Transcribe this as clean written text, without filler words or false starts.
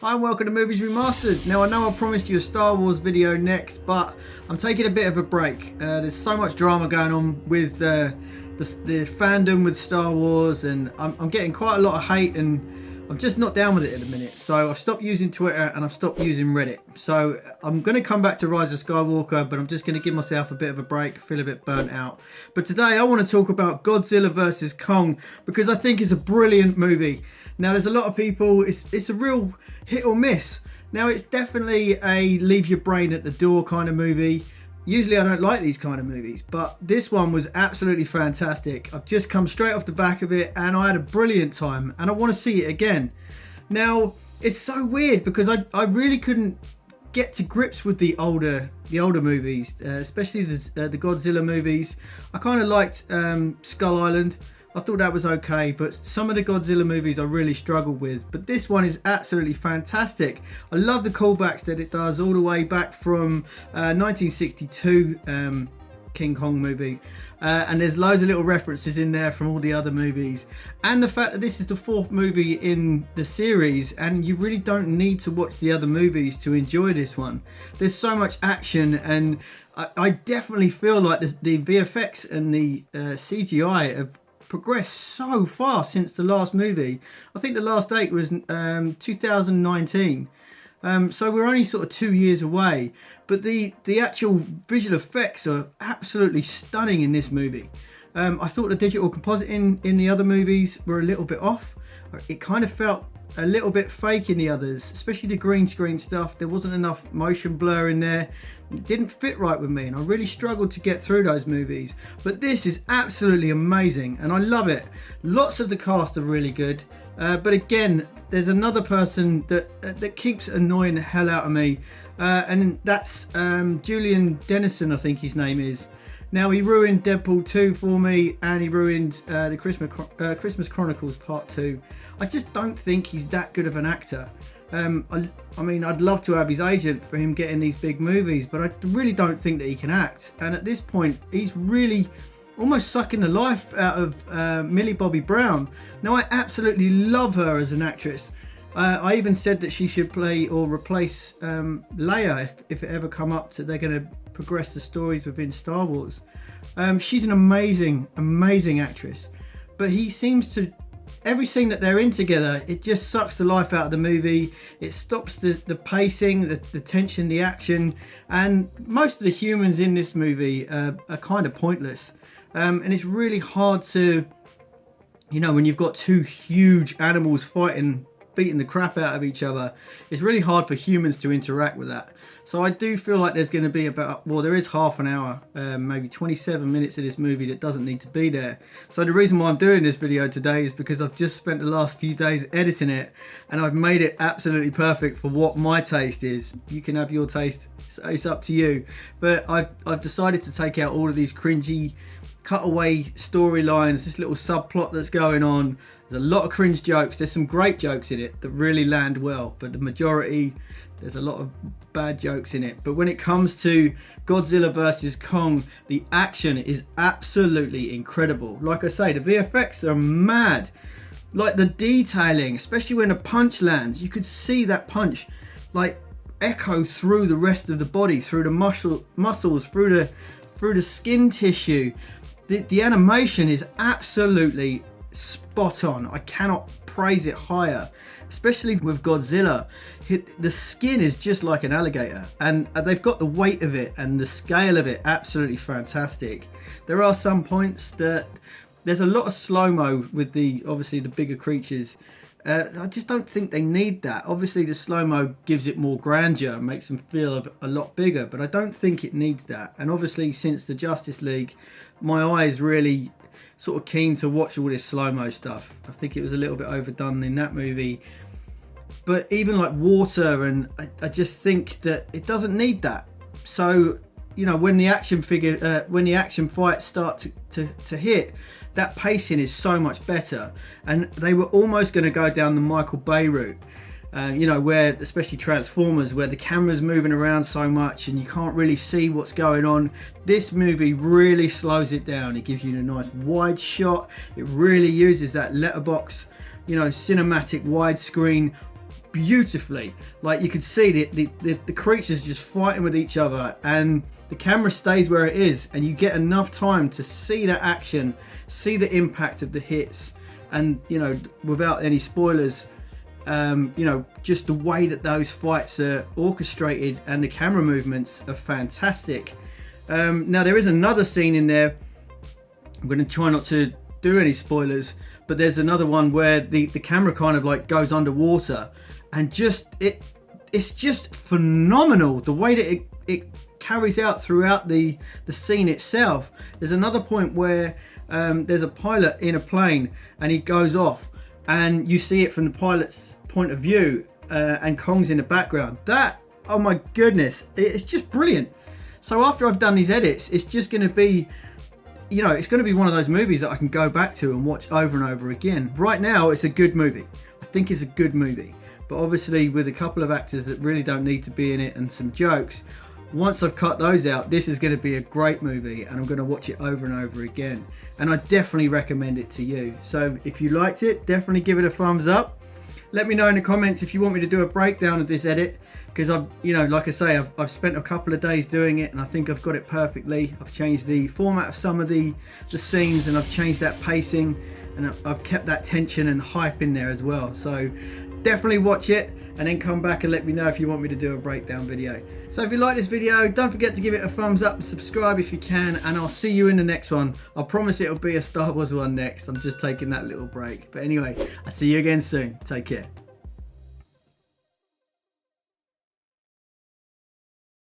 Hi and welcome to Movies Remastered. Now I know I promised you a Star Wars video next, but I'm taking a bit of a break. There's so much drama going on with the fandom with Star Wars, and I'm getting quite a lot of hate, and I'm just not down with it at the minute. So I've stopped using Twitter and I've stopped using Reddit. So I'm going to come back to Rise of Skywalker, but I'm just going to give myself a bit of a break. I feel a bit burnt out. But today I want to talk about Godzilla vs. Kong, because I think it's a brilliant movie. Now there's a lot of people, it's a real hit or miss. Now it's definitely a leave your brain at the door kind of movie. Usually I don't like these kind of movies, but this one was absolutely fantastic. I've just come straight off the back of it and I had a brilliant time and I want to see it again. Now it's so weird because I really couldn't get to grips with the older movies, especially the Godzilla movies. I kind of liked Skull Island. I thought that was okay, but some of the Godzilla movies I really struggled with. But this one is absolutely fantastic. I love the callbacks that it does all the way back from 1962 King Kong movie. And there's loads of little references in there from all the other movies. And the fact that this is the fourth movie in the series, and you really don't need to watch the other movies to enjoy this one. There's so much action, and I definitely feel like the VFX and the CGI have progressed so far since the last movie. I think the last date was 2019. So we're only sort of 2 years away, but the actual visual effects are absolutely stunning in this movie. I thought the digital compositing in the other movies were a little bit off. It kind of felt a little bit fake in the others, especially the green screen stuff. There wasn't enough motion blur in there. It didn't fit right with me, and I really struggled to get through those movies. But this is absolutely amazing and I love it. Lots of the cast are really good, but again, there's another person that keeps annoying the hell out of me, and that's Julian Dennison, I think his name is. Now he ruined Deadpool 2 for me, and he ruined the Christmas Chronicles Part 2. I just don't think he's that good of an actor. I mean, I'd love to have his agent for him getting these big movies, but I really don't think that he can act. And at this point, he's really almost sucking the life out of Millie Bobby Brown. Now, I absolutely love her as an actress. I even said that she should play or replace Leia if it ever come up to they're going to progress the stories within Star Wars. She's an amazing actress, but he seems to, every scene that they're in together, it just sucks the life out of the movie. It stops the pacing, the tension, the action, and most of the humans in this movie are kind of pointless. And it's really hard to, you know, when you've got two huge animals fighting, beating the crap out of each other, it's really hard for humans to interact with that. So I do feel like there's going to be about, well, there is half an hour, maybe 27 minutes of this movie that doesn't need to be there. So the reason why I'm doing this video today is because I've just spent the last few days editing it, and I've made it absolutely perfect for what my taste is. You can have your taste, so it's up to you. But I've decided to take out all of these cringy cutaway storylines, this little subplot that's going on. There's a lot of cringe jokes. There's some great jokes in it that really land well, but the majority, there's a lot of bad jokes in it. But when it comes to Godzilla vs. Kong, the action is absolutely incredible. Like I say, the VFX are mad. Like the detailing, especially when a punch lands, you could see that punch like echo through the rest of the body, through the muscles, through the skin tissue. The animation is absolutely spot on. I cannot praise it higher, especially with Godzilla. The skin is just like an alligator, and they've got the weight of it and the scale of it absolutely fantastic. There are some points that there's a lot of slow-mo with obviously the bigger creatures. I just don't think they need that. Obviously the slow-mo gives it more grandeur, makes them feel a lot bigger, but I don't think it needs that. And obviously since the Justice League, my eyes really sort of keen to watch all this slow-mo stuff. I think it was a little bit overdone in that movie. But even like water, and I just think that it doesn't need that. So, you know, when the action fights start to hit, that pacing is so much better. And they were almost going to go down the Michael Bay route. You know, where, especially Transformers, where the camera's moving around so much and you can't really see what's going on. This movie really slows it down. It gives you a nice wide shot. It really uses that letterbox, you know, cinematic widescreen beautifully. Like you could see the creatures just fighting with each other, and the camera stays where it is, and you get enough time to see that action, see the impact of the hits, and you know, without any spoilers, you know, just the way that those fights are orchestrated and the camera movements are fantastic. Now there is another scene in there, I'm going to try not to do any spoilers, but there's another one where the camera kind of like goes underwater, and just it's just phenomenal the way that it carries out throughout the scene itself. There's another point where there's a pilot in a plane and he goes off, and you see it from the pilot's point of view, and Kong's in the background. That, oh my goodness, it's just brilliant. So after I've done these edits, it's just going to be, you know, it's going to be one of those movies that I can go back to and watch over and over again. Right now, it's a good movie. I think it's a good movie. But obviously, with a couple of actors that really don't need to be in it and some jokes, once I've cut those out, this is going to be a great movie, and I'm going to watch it over and over again. And I definitely recommend it to you. So if you liked it, definitely give it a thumbs up. Let me know in the comments if you want me to do a breakdown of this edit, because I've, you know, like I say, I've spent a couple of days doing it, and I think I've got it perfectly. I've changed the format of some of the scenes, and I've changed that pacing, and I've kept that tension and hype in there as well. So definitely watch it, and then come back and let me know if you want me to do a breakdown video. So if you like this video, don't forget to give it a thumbs up and subscribe if you can, and I'll see you in the next one. I promise it'll be a Star Wars one next. I'm just taking that little break. But anyway, I'll see you again soon. Take care.